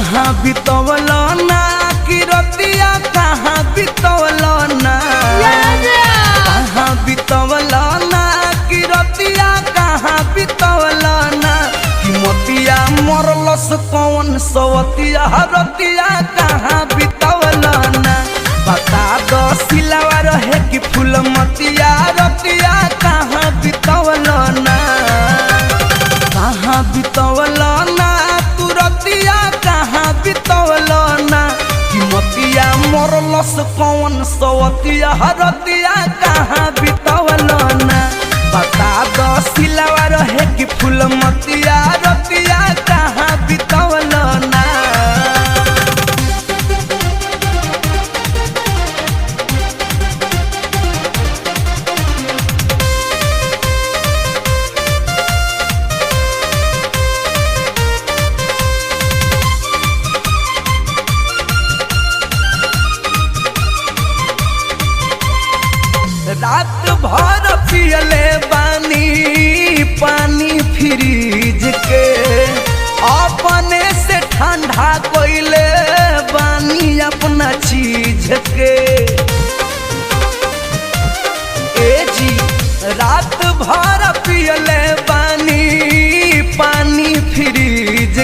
कहाँ बितवल ना कि रतिया कहाँ बितवल ना कहाँ बितवल ना कि रतिया कहाँ बितवल ना कि मोतिया मरलस कौन सवतिया रतिया कहाँ बितवल ना बता दो सिलावा रहे कि फूल मतिया रतिया कहाँ बितवल ना कहाँ बितवल ना तू रतिया कहाँ बितवल ना कि मोतिया मरलस कौन सवतिया रतिया कहाँ बितवल ना बता दो सिलावा रहे कि फूल मतिया रतिया कहाँ बितवल ना। रात भर पियले बानी पानी फ्रिज के अपने से ठंडा कोइले बानी अपना चीज के ए जी रात भर पियले बानी पानी फ्रिज